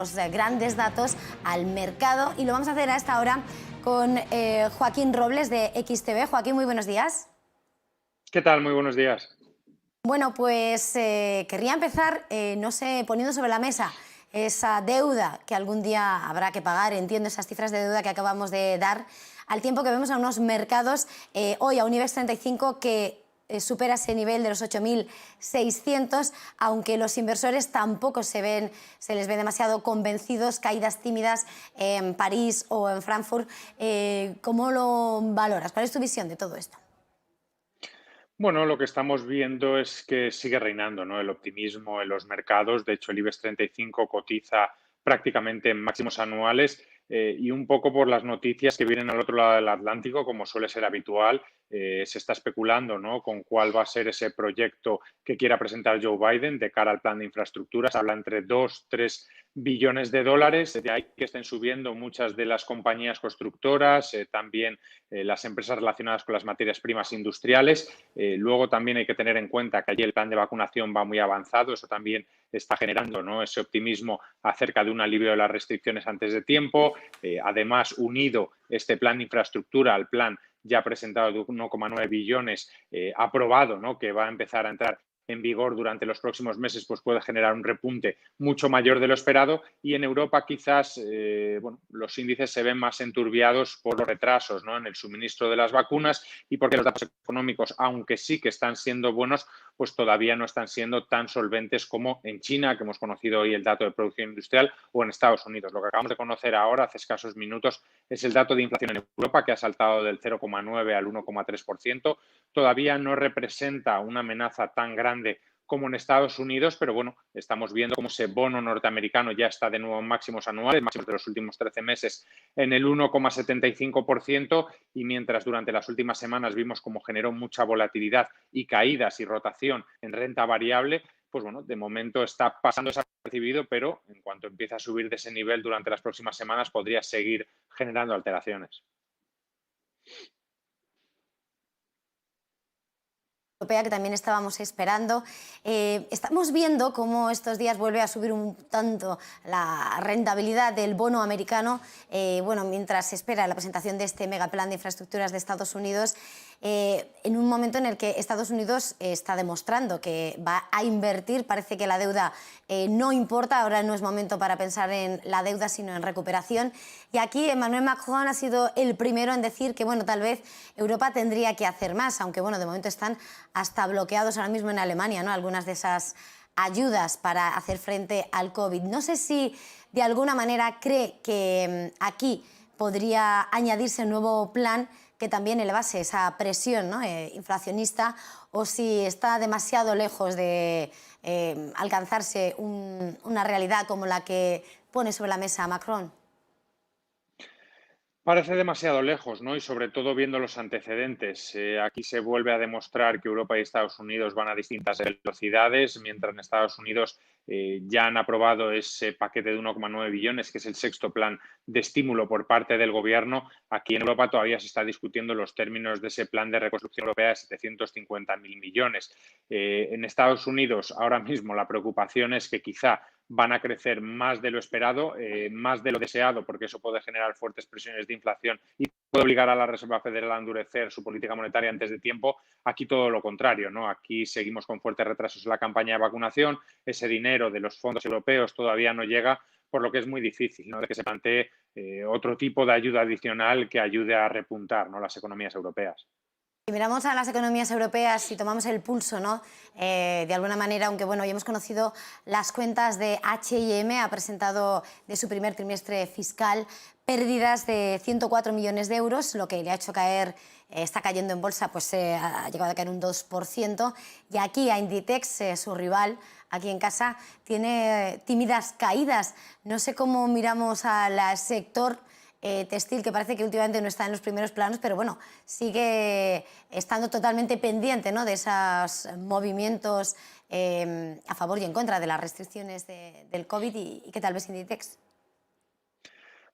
Los grandes datos al mercado y lo vamos a hacer a esta hora con Joaquín Robles de XTB. Joaquín, muy buenos días. ¿Qué tal? Muy buenos días. Bueno, pues querría empezar, no sé, poniendo sobre la mesa esa deuda que algún día habrá que pagar. Entiendo esas cifras de deuda que acabamos de dar, al tiempo que vemos a unos mercados hoy a un IBEX 35 que supera ese nivel de los 8.600, aunque los inversores tampoco se les ve demasiado convencidos, caídas tímidas en París o en Frankfurt. ¿Cómo lo valoras? ¿Cuál es tu visión de todo esto? Bueno, lo que estamos viendo es que sigue reinando, ¿no?, el optimismo en los mercados. De hecho, el IBEX 35 cotiza prácticamente en máximos anuales y un poco por las noticias que vienen al otro lado del Atlántico, como suele ser habitual. Se está especulando, ¿no?, con cuál va a ser ese proyecto que quiera presentar Joe Biden de cara al plan de infraestructuras. Habla entre 2 o 3 billones de dólares. De ahí que estén subiendo muchas de las compañías constructoras, también las empresas relacionadas con las materias primas industriales. Luego también hay que tener en cuenta que allí el plan de vacunación va muy avanzado. Eso también está generando, ¿no?, ese optimismo acerca de un alivio de las restricciones antes de tiempo. Además, unido este plan de infraestructura al plan ya presentado de 1,9 billones, aprobado, ¿no?, que va a empezar a entrar en vigor durante los próximos meses, pues puede generar un repunte mucho mayor de lo esperado. Y en Europa quizás los índices se ven más enturbiados por los retrasos, ¿no?, en el suministro de las vacunas y porque los datos económicos, aunque sí que están siendo buenos, pues todavía no están siendo tan solventes como en China, que hemos conocido hoy el dato de producción industrial, o en Estados Unidos. Lo que acabamos de conocer ahora, hace escasos minutos, es el dato de inflación en Europa, que ha saltado del 0,9 al 1,3%. Todavía no representa una amenaza tan grande como en Estados Unidos, pero bueno, estamos viendo cómo ese bono norteamericano ya está de nuevo en máximos anuales, máximos de los últimos 13 meses, en el 1,75%, y mientras durante las últimas semanas vimos cómo generó mucha volatilidad y caídas y rotación en renta variable, pues bueno, de momento está pasando desapercibido, pero en cuanto empiece a subir de ese nivel durante las próximas semanas podría seguir generando alteraciones. Europea que también estábamos esperando. Estamos viendo cómo estos días vuelve a subir un tanto la rentabilidad del bono americano, bueno, mientras se espera la presentación de este megaplan de infraestructuras de Estados Unidos, en un momento en el que Estados Unidos está demostrando que va a invertir. Parece que la deuda no importa, ahora no es momento para pensar en la deuda, sino en recuperación. Y aquí Emmanuel Macron ha sido el primero en decir que, bueno, tal vez Europa tendría que hacer más, aunque, bueno, de momento están hasta bloqueados ahora mismo en Alemania, ¿no?, algunas de esas ayudas para hacer frente al COVID. No sé si de alguna manera cree que aquí podría añadirse un nuevo plan que también elevase esa presión, ¿no?, inflacionista, o si está demasiado lejos de alcanzarse una realidad como la que pone sobre la mesa Macron. Parece demasiado lejos, ¿no? Y sobre todo viendo los antecedentes. Aquí se vuelve a demostrar que Europa y Estados Unidos van a distintas velocidades, mientras en Estados Unidos ya han aprobado ese paquete de 1,9 billones, que es el sexto plan de estímulo por parte del gobierno. Aquí en Europa todavía se está discutiendo los términos de ese plan de reconstrucción europea de 750.000 millones. En Estados Unidos ahora mismo la preocupación es que quizá van a crecer más de lo esperado, más de lo deseado, porque eso puede generar fuertes presiones de inflación y puede obligar a la Reserva Federal a endurecer su política monetaria antes de tiempo. Aquí todo lo contrario, ¿no? Aquí seguimos con fuertes retrasos en la campaña de vacunación, ese dinero de los fondos europeos todavía no llega, por lo que es muy difícil, ¿no?, de que se plantee otro tipo de ayuda adicional que ayude a repuntar, ¿no?, las economías europeas. Si miramos a las economías europeas y tomamos el pulso, ¿no?, de alguna manera, aunque bueno, ya hemos conocido las cuentas de H&M, ha presentado de su primer trimestre fiscal pérdidas de 104 millones de euros, lo que le ha hecho caer, está cayendo en bolsa, pues ha llegado a caer un 2%. Y aquí a Inditex, su rival, aquí en casa, tiene tímidas caídas. No sé cómo miramos al sector textil, que parece que últimamente no está en los primeros planos, pero bueno, sigue estando totalmente pendiente, ¿no?, de esos movimientos a favor y en contra de las restricciones del COVID. ¿Y qué tal ves Inditex?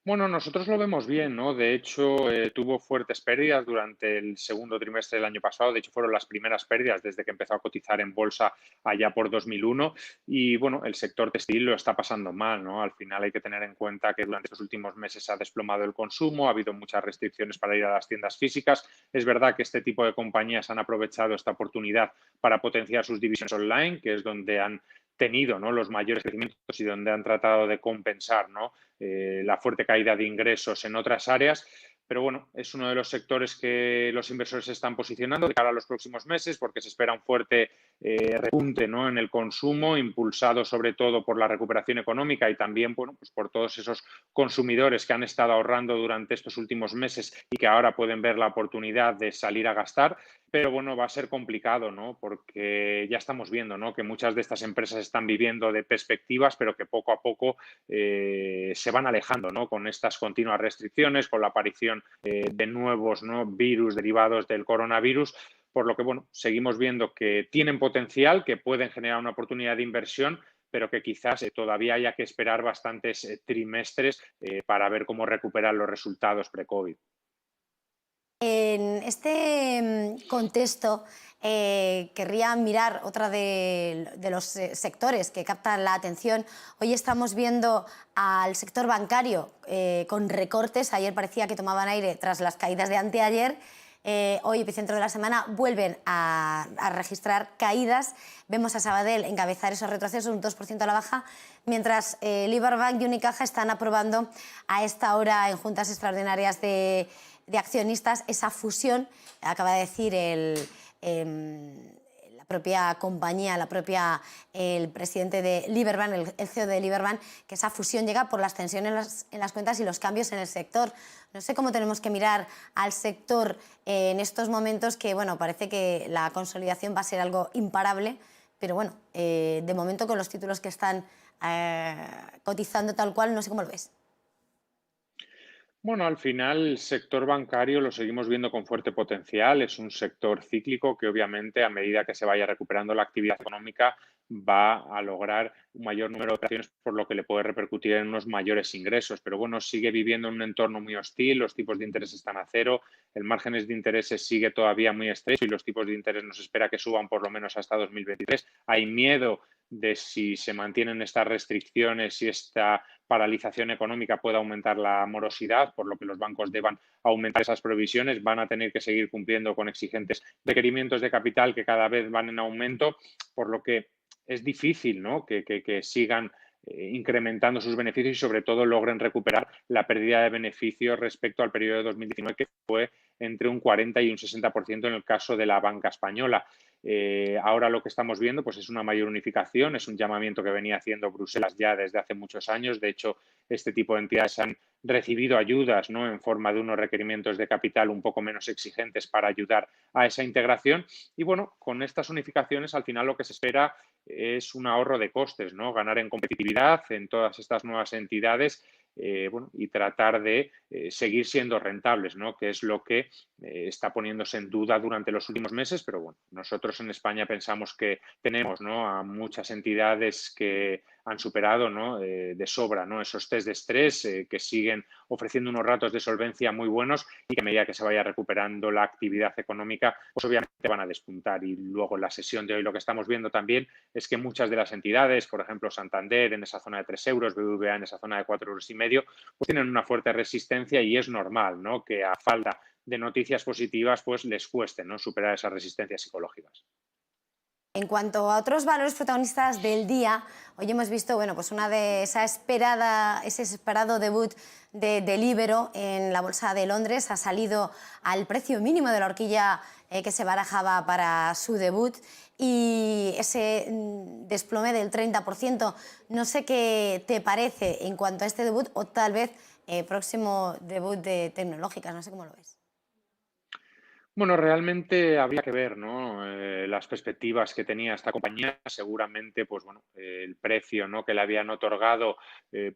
Bueno, nosotros lo vemos bien, ¿no? De hecho, tuvo fuertes pérdidas durante el segundo trimestre del año pasado. De hecho, fueron las primeras pérdidas desde que empezó a cotizar en bolsa allá por 2001. Y bueno, el sector textil lo está pasando mal, ¿no? Al final hay que tener en cuenta que durante estos últimos meses se ha desplomado el consumo, ha habido muchas restricciones para ir a las tiendas físicas. Es verdad que este tipo de compañías han aprovechado esta oportunidad para potenciar sus divisiones online, que es donde han tenido, ¿no?, los mayores crecimientos y donde han tratado de compensar, ¿no?, la fuerte caída de ingresos en otras áreas. Pero bueno, es uno de los sectores que los inversores se están posicionando de cara a los próximos meses porque se espera un fuerte repunte, ¿no?, en el consumo, impulsado sobre todo por la recuperación económica y también, bueno, pues por todos esos consumidores que han estado ahorrando durante estos últimos meses y que ahora pueden ver la oportunidad de salir a gastar. Pero bueno, va a ser complicado, ¿no? Porque ya estamos viendo, ¿no?, que muchas de estas empresas están viviendo de perspectivas, pero que poco a poco se van alejando, ¿no?, con estas continuas restricciones, con la aparición de nuevos, ¿no?, virus derivados del coronavirus, por lo que, bueno, seguimos viendo que tienen potencial, que pueden generar una oportunidad de inversión, pero que quizás todavía haya que esperar bastantes trimestres para ver cómo recuperan los resultados pre-COVID. En este contexto, querría mirar otra de los sectores que captan la atención. Hoy estamos viendo al sector bancario con recortes. Ayer parecía que tomaban aire tras las caídas de anteayer. Hoy, epicentro de la semana, vuelven a registrar caídas. Vemos a Sabadell encabezar esos retrocesos, un 2% a la baja, mientras Liberbank y Unicaja están aprobando a esta hora en juntas extraordinarias de accionistas esa fusión. Acaba de decir la propia compañía, el presidente de Liberbank, el CEO de Liberbank, que esa fusión llega por las tensiones en las cuentas y los cambios en el sector. No sé cómo tenemos que mirar al sector en estos momentos, que bueno, parece que la consolidación va a ser algo imparable, pero bueno, de momento con los títulos que están cotizando tal cual, no sé cómo lo ves. Bueno, al final el sector bancario lo seguimos viendo con fuerte potencial. Es un sector cíclico que obviamente a medida que se vaya recuperando la actividad económica va a lograr un mayor número de operaciones, por lo que le puede repercutir en unos mayores ingresos. Pero bueno, sigue viviendo en un entorno muy hostil, los tipos de interés están a cero, el margen de intereses sigue todavía muy estrecho y los tipos de interés nos espera que suban por lo menos hasta 2023. Hay miedo de si se mantienen estas restricciones y esta paralización económica puede aumentar la morosidad, por lo que los bancos deban aumentar esas provisiones, van a tener que seguir cumpliendo con exigentes requerimientos de capital que cada vez van en aumento, por lo que es difícil, ¿no?, que sigan incrementando sus beneficios y sobre todo logren recuperar la pérdida de beneficios respecto al periodo de 2019, que fue entre un 40 y un 60% en el caso de la banca española. Ahora lo que estamos viendo pues, es una mayor unificación, es un llamamiento que venía haciendo Bruselas ya desde hace muchos años. De hecho, este tipo de entidades han recibido ayudas, ¿no?, en forma de unos requerimientos de capital un poco menos exigentes para ayudar a esa integración. Y bueno, con estas unificaciones al final lo que se espera es un ahorro de costes, ¿no?, ganar en competitividad en todas estas nuevas entidades, bueno, y tratar de seguir siendo rentables, ¿no?, que es lo que está poniéndose en duda durante los últimos meses, pero bueno, nosotros en España pensamos que tenemos, ¿no?, a muchas entidades que han superado, ¿no?, de sobra, ¿no?, esos test de estrés, que siguen ofreciendo unos ratos de solvencia muy buenos y que a medida que se vaya recuperando la actividad económica, pues obviamente van a despuntar. Y luego en la sesión de hoy lo que estamos viendo también es que muchas de las entidades, por ejemplo Santander en esa zona de 3 euros, BBVA en esa zona de 4,5 euros, pues tienen una fuerte resistencia y es normal, ¿no?, que a falta de noticias positivas pues les cueste, ¿no?, superar esas resistencias psicológicas. En cuanto a otros valores protagonistas del día, hoy hemos visto, bueno, pues ese esperado debut de Libero en la Bolsa de Londres. Ha salido al precio mínimo de la horquilla que se barajaba para su debut, y ese desplome del 30%. No sé qué te parece en cuanto a este debut o tal vez próximo debut de tecnológicas, no sé cómo lo ves. Bueno, realmente habría que ver, ¿no?, las perspectivas que tenía esta compañía. Seguramente, pues bueno, el precio, ¿no?, que le habían otorgado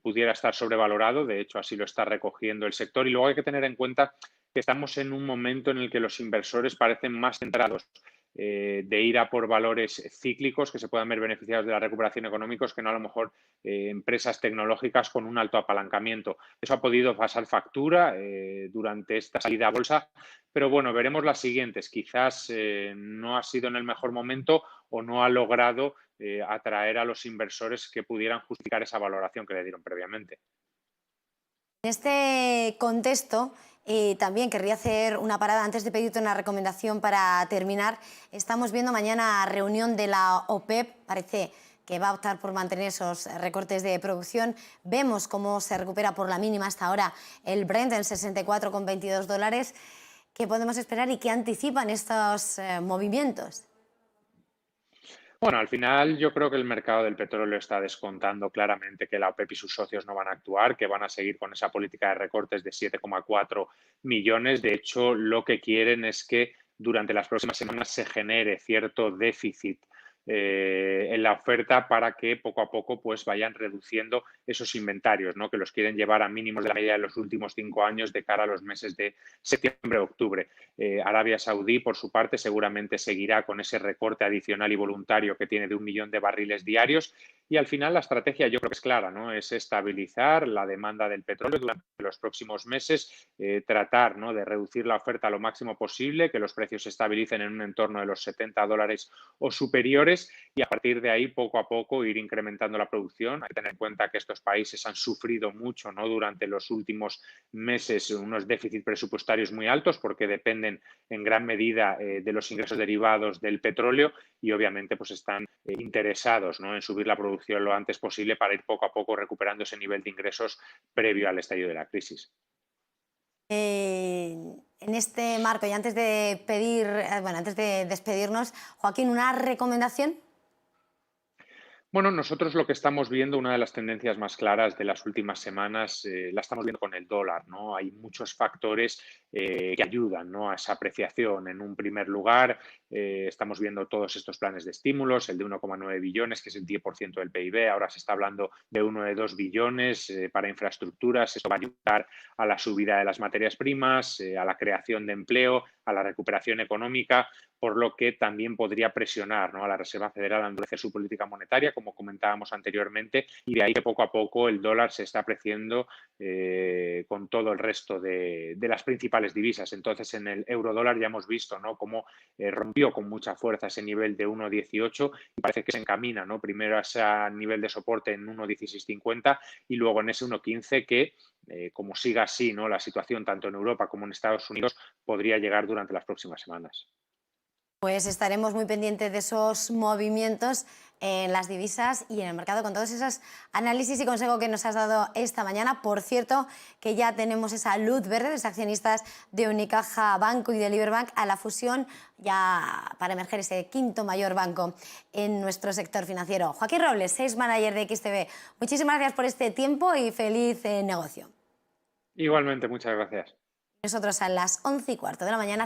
pudiera estar sobrevalorado. De hecho, así lo está recogiendo el sector. Y luego hay que tener en cuenta que estamos en un momento en el que los inversores parecen más centrados de ir a por valores cíclicos que se puedan ver beneficiados de la recuperación económica, que no a lo mejor empresas tecnológicas con un alto apalancamiento. Eso ha podido pasar factura durante esta salida a bolsa, pero bueno, veremos las siguientes. Quizás no ha sido en el mejor momento o no ha logrado atraer a los inversores que pudieran justificar esa valoración que le dieron previamente. En este contexto, también querría hacer una parada antes de pedirte una recomendación para terminar. Estamos viendo mañana reunión de la OPEP, parece que va a optar por mantener esos recortes de producción. Vemos cómo se recupera por la mínima hasta ahora el Brent en $64,22. ¿Qué podemos esperar y qué anticipan estos movimientos? Bueno, al final yo creo que el mercado del petróleo está descontando claramente que la OPEP y sus socios no van a actuar, que van a seguir con esa política de recortes de 7,4 millones. De hecho, lo que quieren es que durante las próximas semanas se genere cierto déficit en la oferta para que poco a poco pues vayan reduciendo esos inventarios, ¿no? Que los quieren llevar a mínimos de la media de los últimos 5 años de cara a los meses de septiembre-octubre. Arabia Saudí, por su parte, seguramente seguirá con ese recorte adicional y voluntario que tiene de 1 millón de barriles diarios y al final la estrategia yo creo que es clara, ¿no? Es estabilizar la demanda del petróleo durante los próximos meses, tratar, ¿no?, de reducir la oferta lo máximo posible, que los precios se estabilicen en un entorno de los $70 o superiores y a partir de ahí poco a poco ir incrementando la producción. Hay que tener en cuenta que estos países han sufrido mucho, ¿no?, durante los últimos meses unos déficits presupuestarios muy altos porque dependen en gran medida de los ingresos derivados del petróleo y obviamente pues están interesados, ¿no?, en subir la producción lo antes posible para ir poco a poco recuperando ese nivel de ingresos previo al estallido de la crisis. En este marco y antes de pedir, bueno, antes de despedirnos, Joaquín, ¿una recomendación? Bueno, nosotros lo que estamos viendo, una de las tendencias más claras de las últimas semanas, la estamos viendo con el dólar, ¿no? Hay muchos factores que ayudan, ¿no?, a esa apreciación. En un primer lugar, estamos viendo todos estos planes de estímulos, el de 1,9 billones, que es el 10% del PIB. Ahora se está hablando de uno de 2 billones para infraestructuras. Eso va a ayudar a la subida de las materias primas, a la creación de empleo, a la recuperación económica, por lo que también podría presionar, ¿no?, a la Reserva Federal a endurecer su política monetaria, como comentábamos anteriormente, y de ahí que poco a poco el dólar se está apreciando con todo el resto de las principales divisas. Entonces, en el eurodólar ya hemos visto, ¿no?, cómo rompió con mucha fuerza ese nivel de 1,18 y parece que se encamina, ¿no?, primero a ese nivel de soporte en 1,1650 y luego en ese 1,15 que, como siga así, ¿no?, la situación tanto en Europa como en Estados Unidos, podría llegar durante las próximas semanas. Pues estaremos muy pendientes de esos movimientos en las divisas y en el mercado con todos esos análisis y consejos que nos has dado esta mañana. Por cierto, que ya tenemos esa luz verde de los accionistas de Unicaja Banco y de Liberbank a la fusión ya para emerger ese quinto mayor banco en nuestro sector financiero. Joaquín Robles, Sales Manager de XTB, muchísimas gracias por este tiempo y feliz negocio. Igualmente, muchas gracias. Nosotros a las 11:15 de la mañana